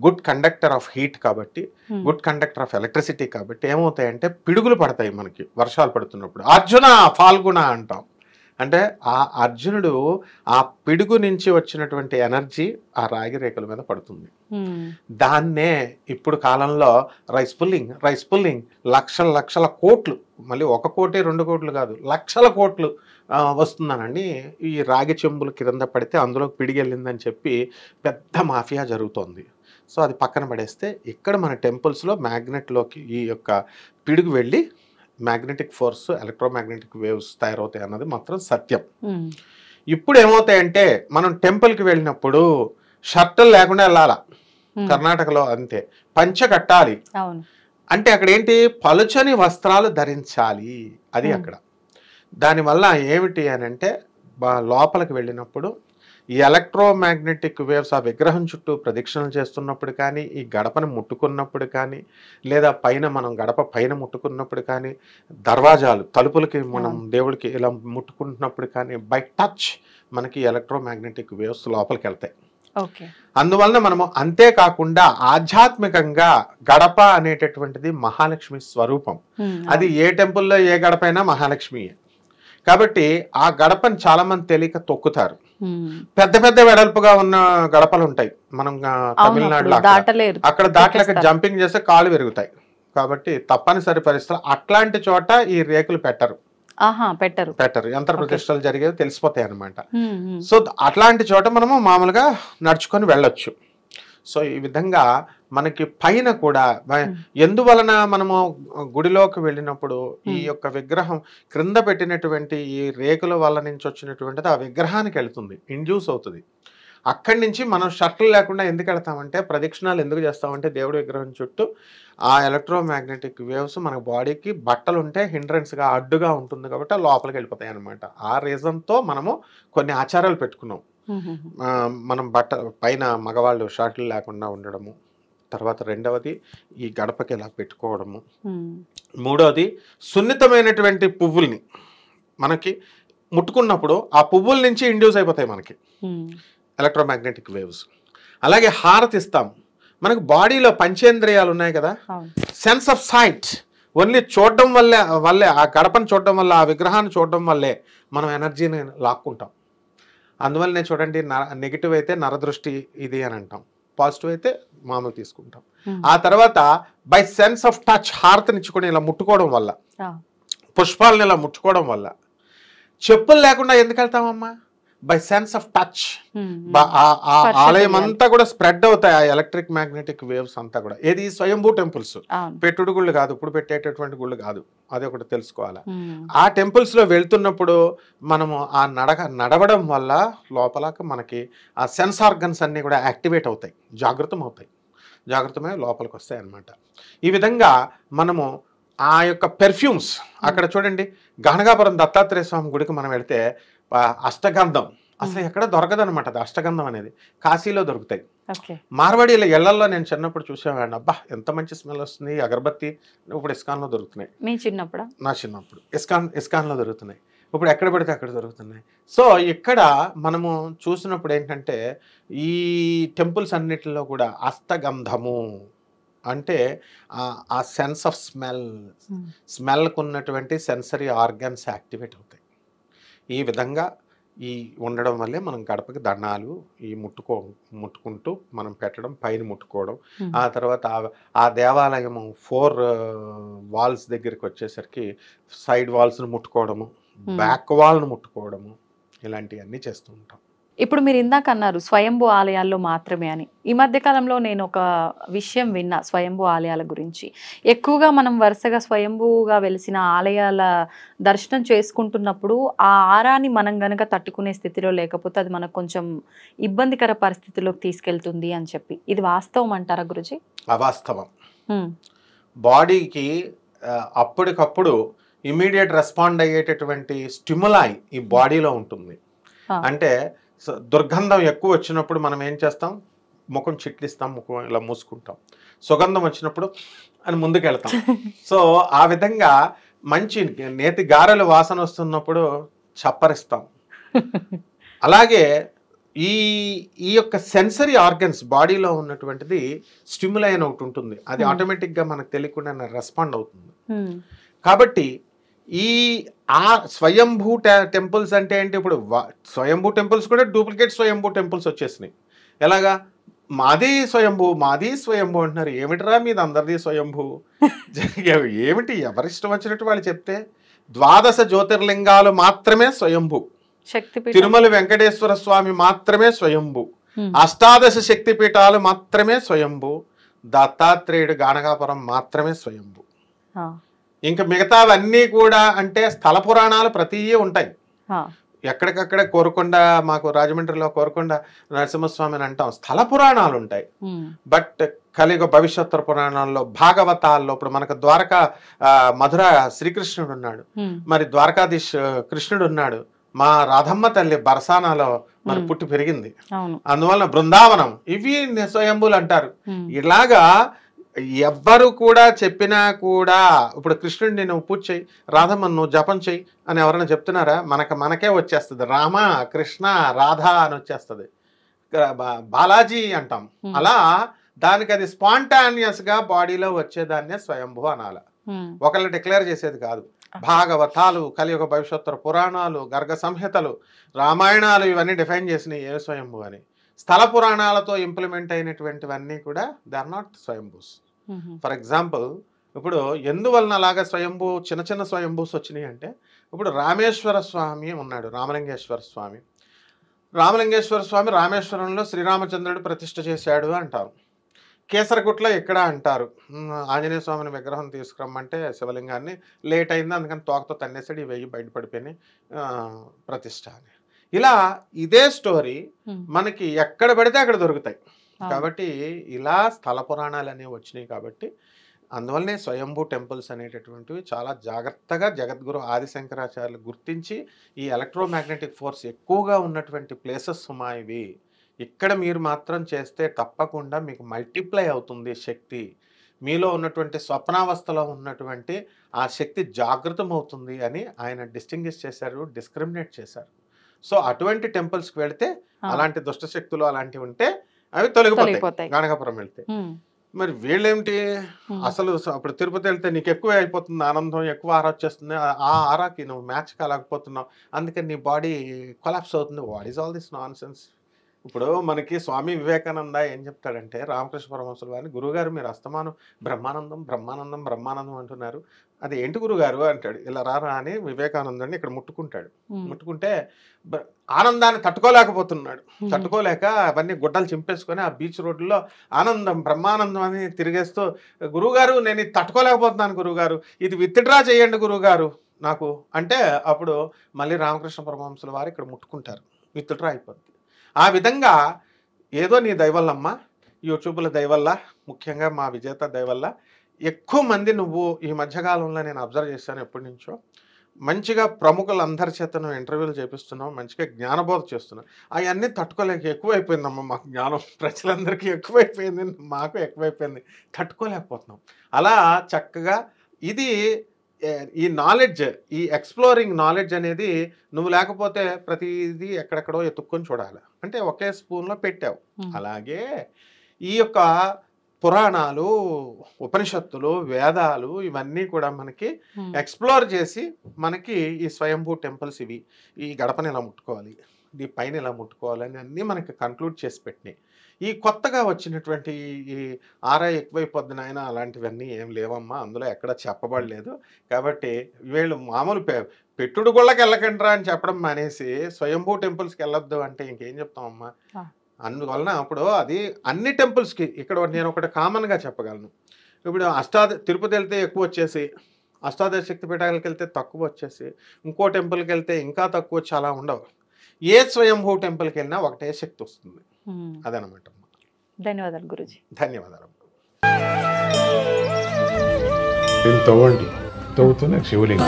గుడ్ కండక్టర్ ఆఫ్ హీట్ కాబట్టి, గుడ్ కండక్టర్ ఆఫ్ ఎలక్ట్రిసిటీ కాబట్టి ఏమవుతాయంటే పిడుగులు పడతాయి మనకి వర్షాలు పడుతున్నప్పుడు. అర్జున ఫాల్గుణ అంటాం. అంటే ఆ అర్జునుడు ఆ పిడుగు నుంచి వచ్చినటువంటి ఎనర్జీ ఆ రాగి రేకుల మీద పడుతుంది. దాన్నే ఇప్పుడు కాలంలో రైస్ పుల్లింగ్ లక్షల కోట్లు, మళ్ళీ 1 కోటి 2 కోట్లు కాదు, లక్షల కోట్లు వస్తుందనండి. ఈ రాగి చెంబులు కింద పడితే అందులో పిడిగి వెళ్ళిందని చెప్పి పెద్ద మాఫియా జరుగుతోంది. సో అది పక్కన పడేస్తే ఇక్కడ మన టెంపుల్స్లో మ్యాగ్నెట్లోకి ఈ యొక్క పిడుగు వెళ్ళి మ్యాగ్నెటిక్ ఫోర్స్, ఎలక్ట్రోమాగ్నెటిక్ వేవ్స్ తయారవుతాయి అన్నది మాత్రం సత్యం. ఇప్పుడు ఏమవుతాయంటే మనం టెంపుల్కి వెళ్ళినప్పుడు షర్టులు లేకుండా వెళ్ళాలా, కర్ణాటకలో అంతే, పంచ కట్టాలి. అంటే అక్కడ ఏంటి, పలుచని వస్త్రాలు ధరించాలి. అది అక్కడ. దానివల్ల ఏమిటి అని అంటే లోపలికి వెళ్ళినప్పుడు ఈ ఎలక్ట్రోమాగ్నెటిక్ వేవ్స్ ఆ విగ్రహం చుట్టూ ప్రదక్షిణలు చేస్తున్నప్పుడు కానీ, ఈ గడపను ముట్టుకున్నప్పుడు కానీ, లేదా మనం గడప పైన ముట్టుకున్నప్పుడు కానీ, దర్వాజాలు తలుపులకి మనం దేవుడికి ఇలా ముట్టుకుంటున్నప్పుడు కానీ బై టచ్ మనకి ఎలక్ట్రోమాగ్నెటిక్ వేవ్స్ లోపలికి వెళ్తాయి. అందువలన మనము అంతేకాకుండా ఆధ్యాత్మికంగా గడప అనేటటువంటిది మహాలక్ష్మి స్వరూపం. అది ఏ టెంపుల్లో ఏ గడప అయినా మహాలక్ష్మియే. కాబట్టి ఆ గడపని చాలా మంది తెలియక తొక్కుతారు. పెద్ద వెడల్పుగా ఉన్న గడపలు ఉంటాయి మనం తమిళనాడులో, అక్కడ దాటలేక జంపింగ్ చేస్తే కాళ్ళు విరుగుతాయి. కాబట్టి తప్పనిసరి పరిస్థితులు అట్లాంటి చోట ఈ రేకులు పెట్టరు. యంత్ర ప్రతిష్టలు జరిగేది తెలిసిపోతాయి అన్నమాట. సో అట్లాంటి చోట మనము మామూలుగా నడుచుకొని వెళ్ళొచ్చు. సో ఈ విధంగా మనకి పైన కూడా ఎందువలన మనము గుడిలోకి వెళ్ళినప్పుడు ఈ యొక్క విగ్రహం క్రింద పెట్టినటువంటి ఈ రేకుల వల్ల నుంచి వచ్చినటువంటిది ఆ విగ్రహానికి వెళ్తుంది, ఇండ్యూస్ అవుతుంది. అక్కడి నుంచి మనం షర్ట్లు లేకుండా ఎందుకు వెళ్తామంటే, ప్రదక్షిణాలు ఎందుకు చేస్తామంటే దేవుడి విగ్రహం చుట్టూ ఆ ఎలక్ట్రోమాగ్నెటిక్ వేవ్స్ మన బాడీకి బట్టలు ఉంటే హిండ్రెన్స్గా అడ్డుగా ఉంటుంది కాబట్టి లోపలికి వెళ్ళిపోతాయి అనమాట. ఆ రీజన్తో మనము కొన్ని ఆచారాలు పెట్టుకున్నాం. మనం పైన మగవాళ్ళు షర్ట్లు లేకుండా ఉండడము, తర్వాత రెండవది ఈ గడపకి ఇలా పెట్టుకోవడము, మూడవది సున్నితమైనటువంటి పువ్వుల్ని మనకి ముట్టుకున్నప్పుడు ఆ పువ్వుల నుంచి ఇండ్యూస్ అయిపోతాయి మనకి ఎలక్ట్రోమాగ్నెటిక్ వేవ్స్. అలాగే హారతి ఇస్తాం. మనకు బాడీలో పంచేంద్రియాలు ఉన్నాయి కదా, సెన్స్ ఆఫ్ సైట్ ఓన్లీ చూడడం వల్లే ఆ గడపను చూడడం వల్ల, ఆ విగ్రహాన్ని చూడడం వల్లే మనం ఎనర్జీని లాక్కుంటాం. అందువల్లనే చూడండి, నెగిటివ్ అయితే నరదృష్టి ఇది అని అంటాం, పాజిటివ్ అయితే మామూలు తీసుకుంటాం. ఆ తర్వాత బై సెన్స్ ఆఫ్ టచ్, హారతనిచ్చుకొని ఇలా ముట్టుకోవడం వల్ల, పుష్పాలను ఇలా ముట్టుకోవడం వల్ల. చెప్పులు లేకుండా ఎందుకు వెళ్తామమ్మా? By sense of touch. ఆలయం అంతా కూడా స్ప్రెడ్ అవుతాయి ఆ ఎలక్ట్రిక్ మ్యాగ్నెటిక్ వేవ్స్ అంతా కూడా. ఏది స్వయంభూ టెంపుల్స్, పెట్టుడు గుళ్ళు కాదు, ఇప్పుడు పెట్టేటటువంటి గుళ్ళు కాదు, అది ఒకటి తెలుసుకోవాలి. ఆ టెంపుల్స్ లో వెళ్తున్నప్పుడు మనము ఆ నడవడం వల్ల లోపల మనకి ఆ సెన్స్ ఆర్గన్స్ అన్ని కూడా యాక్టివేట్ అవుతాయి, జాగృతమై లోపలికి వస్తాయి అన్నమాట. ఈ విధంగా మనము ఆ యొక్క పెర్ఫ్యూమ్స్ అక్కడ చూడండి, గహనగాపురం దత్తాత్రేయ స్వామి గుడికి మనం వెళ్తే అష్టగంధం అసలు ఎక్కడ దొరకదనమాట. అది అష్టగంధం అనేది కాశీలో దొరుకుతాయి. మార్వాడీల ఇళ్లలో నేను చిన్నప్పుడు చూసేవాడిని, అబ్బా ఎంత మంచి స్మెల్ వస్తుంది అగరబత్తి. ఇప్పుడు ఇస్కాన్లో దొరుకుతున్నాయి. నా చిన్నప్పుడు ఇస్కాన్లో దొరుకుతున్నాయి, ఇప్పుడు ఎక్కడ పడితే అక్కడ దొరుకుతున్నాయి. సో ఇక్కడ మనము చూసినప్పుడు ఏంటంటే ఈ టెంపుల్స్ అన్నిటిలో కూడా అష్టగంధము అంటే ఆ సెన్స్ ఆఫ్ స్మెల్కు ఉన్నటువంటి సెన్సరీ ఆర్గన్స్ యాక్టివేట్ అవుతాయి. ఈ విధంగా ఈ ఉండడం వల్లే మనం గడపకి దండాలు ఈ ముట్టుకుంటూ మనం పెట్టడం, పైన ముట్టుకోవడం. ఆ తర్వాత ఆ దేవాలయము 4 వాల్స్ దగ్గరికి వచ్చేసరికి సైడ్ వాల్స్ను ముట్టుకోవడము, బ్యాక్ వాల్ను ముట్టుకోవడము, ఇలాంటివన్నీ చేస్తూ ఉంటాం. ఇప్పుడు మీరు ఇందాక అన్నారు స్వయంభూ ఆలయాల్లో మాత్రమే అని. ఈ మధ్య కాలంలో నేను ఒక విషయం విన్నా స్వయంభూ ఆలయాల గురించి. ఎక్కువగా మనం వరుసగా స్వయంభూగా వెలిసిన ఆలయాల దర్శనం చేసుకుంటున్నప్పుడు ఆ ఆరాని మనం గనక తట్టుకునే స్థితిలో లేకపోతే అది మనకు కొంచెం ఇబ్బందికర పరిస్థితిలోకి తీసుకెళ్తుంది అని చెప్పి, ఇది వాస్తవం అంటారా గురుజీ? అవాస్తవం. బాడీకి అప్పటికప్పుడు ఇమీడియట్ రెస్పాండ్ అయ్యేటటువంటి స్టిములాయ్ ఈ బాడీలో ఉంటుంది. అంటే దుర్గంధం ఎక్కువ వచ్చినప్పుడు మనం ఏం చేస్తాం, ముఖం చిట్లిస్తాం, ముఖం ఇలా మూసుకుంటాం. సుగంధం వచ్చినప్పుడు అని ముందుకెళ్తాం. సో ఆ విధంగా మంచి నేతి గారెలు వాసన వస్తున్నప్పుడు చప్పరిస్తాం. అలాగే ఈ యొక్క సెన్సరీ ఆర్గన్స్ బాడీలో ఉన్నటువంటిది స్టిమ్యులై అని ఒకటి ఉంటుంది, అది ఆటోమేటిక్గా మనకు తెలియకుండా రెస్పాండ్ అవుతుంది. కాబట్టి ఆ స్వయంభూ టెంపుల్స్ అంటే ఏంటి, ఇప్పుడు స్వయంభూ టెంపుల్స్ కూడా డూప్లికేట్ స్వయంభూ టెంపుల్స్ వచ్చేసినాయి. ఎలాగా? మాది స్వయంభూ అంటున్నారు. ఏమిటిరా మీది అందరిది స్వయంభూ? ఏమిటి? ఎవరిష్టం వచ్చినట్టు వాళ్ళు చెప్తే. 12 జ్యోతిర్లింగాలు మాత్రమే స్వయంభూ, తిరుమల వెంకటేశ్వర స్వామి మాత్రమే స్వయంభూ, 18 శక్తిపీఠాలు మాత్రమే స్వయంభూ, దత్తాత్రేయుడు గానగాపురం మాత్రమే స్వయంభూ. ఇంకా మిగతావన్నీ కూడా అంటే స్థల పురాణాలు ప్రతియే ఉంటాయి. ఎక్కడికక్కడ కోరుకొండ, మాకు రాజమండ్రిలో కోరుకొండ నరసింహస్వామి అని అంటాం, స్థల పురాణాలు ఉంటాయి. బట్ కలియుగ భవిష్యత్తు పురాణాల్లో, భాగవతాల్లో, ఇప్పుడు మనకు ద్వారకా మధుర శ్రీకృష్ణుడు ఉన్నాడు, మరి ద్వారకాధీష్ కృష్ణుడు ఉన్నాడు, మా రాధమ్మ తల్లి బరసానాలో మరి పుట్టి పెరిగింది, అందువలన బృందావనం, ఇవి స్వయంభూలు అంటారు. ఇలాగా ఎవ్వరు కూడా చెప్పినా కూడా, ఇప్పుడు కృష్ణుడిని నేను పూజ చేయి, రాధమ్మను నువ్వు జపం చేయి అని ఎవరైనా చెప్తున్నారా? మనకే వచ్చేస్తుంది, రామ కృష్ణ రాధ అని వచ్చేస్తుంది. బాలాజీ అంటాం. అలా దానికి అది స్పాంటానియస్గా బాడీలో వచ్చేదాన్నే స్వయంభూ అనాల. ఒకళ్ళు డిక్లేర్ చేసేది కాదు. భాగవతాలు, కలియుగ భవిష్యత్తు పురాణాలు, గర్గ సంహితలు, రామాయణాలు ఇవన్నీ డిఫైన్ చేసినాయి ఏ స్వయంభూ అని. స్థల పురాణాలతో ఇంప్లిమెంట్ అయినటువంటివన్నీ కూడా దే ఆర్ నాట్ స్వయంభూస్. ఫర్ ఎగ్జాంపుల్, ఇప్పుడు ఎందువలన అలాగా స్వయంభూ చిన్న స్వయంభూస్ వచ్చినాయి అంటే, ఇప్పుడు రామేశ్వర స్వామి ఉన్నాడు, రామలింగేశ్వర స్వామి. రామేశ్వరంలో శ్రీరామచంద్రుడు ప్రతిష్ఠ చేశాడు అంటారు. కేసరగుట్లో ఎక్కడ అంటారు, ఆంజనేయ స్వామిని విగ్రహం తీసుకురమ్మంటే శివలింగాన్ని లేట్ అయింది, అందుకని తోకతో తన్నేసాడు, ఈ వెయ్యి బయటపడిపోయినాయి ప్రతిష్ఠ అని. ఇలా ఇదే స్టోరీ మనకి ఎక్కడ పడితే అక్కడ దొరుకుతాయి. కాబట్టి ఇలా స్థల పురాణాలు అనేవి వచ్చినాయి. కాబట్టి అందువల్లనే స్వయంభూ టెంపుల్స్ అనేటటువంటివి చాలా జాగ్రత్తగా జగద్గురు ఆదిశంకరాచార్యులు గుర్తించి, ఈ ఎలక్ట్రోమాగ్నెటిక్ ఫోర్స్ ఎక్కువగా ఉన్నటువంటి ప్లేసెస్ సుమా ఇవి, ఇక్కడ మీరు మాత్రం చేస్తే తప్పకుండా మీకు మల్టిప్లై అవుతుంది శక్తి, మీలో ఉన్నటువంటి స్వప్నావస్థలో ఉన్నటువంటి ఆ శక్తి జాగృతం అవుతుంది అని ఆయన డిస్టింగ్విష్ చేశారు, డిస్క్రిమినేట్ చేశారు. సో అటువంటి టెంపుల్స్ కి వెళ్తే అలాంటి దుష్ట శక్తులు అలాంటివి ఉంటే అవి తొలగిపోతాయి. గానగాపురం వెళ్తే మరి వీళ్ళేమిటి అసలు అప్పుడు తిరుపతి వెళ్తే నీకు ఎక్కువ అయిపోతుంది ఆనందం, ఎక్కువ ఆరా వచ్చేస్తుంది, ఆ ఆరాకి నువ్వు మ్యాచ్ కాలేకపోతున్నావు, అందుకని నీ బాడీ కొలాప్స్ అవుతుంది. What is all this non sense? ఇప్పుడు మనకి స్వామి వివేకానంద ఏం చెప్తాడంటే, రామకృష్ణ పరమహంసుల వారిని, గురుగారు మీరు అస్తమానం బ్రహ్మానందం బ్రహ్మానందం బ్రహ్మానందం అంటున్నారు, అది ఏంటి గురుగారు అంటాడు. ఇలా రారా అని వివేకానందుని ఇక్కడ ముట్టుకుంటాడు. ముట్టుకుంటే ఆనందాన్ని తట్టుకోలేకపోతున్నాడు. తట్టుకోలేక అవన్నీ గుడ్డలు చింపేసుకొని ఆ బీచ్ రోడ్లో ఆనందం బ్రహ్మానందం అని తిరిగేస్తూ, గురువుగారు నేను ఇది తట్టుకోలేకపోతున్నాను గురువుగారు, ఇది విత్డ్రా చేయండి గురువుగారు నాకు అంటే, అప్పుడు మళ్ళీ రామకృష్ణ పరమహంసుల వారు ఇక్కడ ముట్టుకుంటారు, విత్డ్రా అయిపోద్ది. ఆ విధంగా ఏదో నీ దయవల్లమ్మా, యూట్యూబ్ల దయవల్ల, ముఖ్యంగా మా విజేత దయవల్ల ఎక్కువ మంది నువ్వు ఈ మధ్యకాలంలో నేను అబ్జర్వ్ చేశాను ఎప్పటి నుంచో, మంచిగా ప్రముఖులందరి చేత నువ్వు ఇంటర్వ్యూలు చేపిస్తున్నావు, మంచిగా జ్ఞానబోధ చేస్తున్నావు. అవన్నీ తట్టుకోలేక ఎక్కువైపోయిందమ్మా మాకు జ్ఞానం, ప్రజలందరికీ ఎక్కువైపోయింది, మాకు ఎక్కువైపోయింది, తట్టుకోలేకపోతున్నాం. అలా చక్కగా ఇది ఈ నాలెడ్జ్, ఈ ఎక్స్ప్లోరింగ్ నాలెడ్జ్ అనేది నువ్వు లేకపోతే ప్రతిదీ ఎక్కడెక్కడో ఎత్తుక్కొని చూడాలి, అంటే ఒకే స్పూన్లో పెట్టావు. అలాగే ఈ యొక్క పురాణాలు, ఉపనిషత్తులు, వేదాలు ఇవన్నీ కూడా మనకి ఎక్స్ప్లోర్ చేసి మనకి ఈ స్వయంభూ టెంపుల్స్ ఇవి, ఈ గడపని ఇలా ముట్టుకోవాలి, ఈ పైన ఇలా ముట్టుకోవాలి అని అన్నీ మనకి కంక్లూడ్ చేసి పెట్టినాయి. ఈ కొత్తగా వచ్చినటువంటి ఈ ఆరా ఎక్కువైపోద్ది నాయన అలాంటివన్నీ ఏం లేవమ్మా, అందులో ఎక్కడ చెప్పబడలేదు. కాబట్టి వీళ్ళు మామూలు పెట్టుడు గుళ్ళకి వెళ్ళకండ్రా అని చెప్పడం మానేసి స్వయంభూ టెంపుల్స్కి వెళ్ళొద్దు అంటే ఇంకేం చెప్తామమ్మా. అందువలన అప్పుడు అది అన్ని టెంపుల్స్కి, ఇక్కడ నేను ఒకటి కామన్గా చెప్పగలను. ఇప్పుడు తిరుపతి వెళ్తే ఎక్కువ వచ్చేసి, అష్టాదశ శక్తి పీఠాలకు వెళ్తే తక్కువ వచ్చేసి, ఇంకో టెంపుల్కి వెళ్తే ఇంకా తక్కువ వచ్చి అలా ఉండవు. ఏ స్వయంభూ టెంపుల్కి వెళ్ళినా ఒకటే శక్తి వస్తుంది. అదనమాట. ధన్యవాదాలు గురూజీ. ధన్యవాదాలు. తవ్వండి, తవ్వుతూనే శివలింగం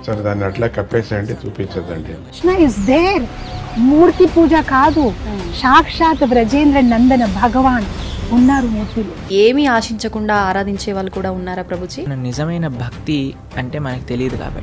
సరే దాన్ని అట్లా కప్పేసేయండి, చూపించదండి. మూర్తి పూజ కాదు, సాక్షాత్ బ్రజేంద్ర నందన భగవాన్ ఉన్నారు మూర్తిలో. ఏమీ ఆశించకుండా ఆరాధించే వాళ్ళు కూడా ఉన్నారా ప్రభుజీ? నిజమైన భక్తి అంటే మనకు తెలియదు కాబట్టి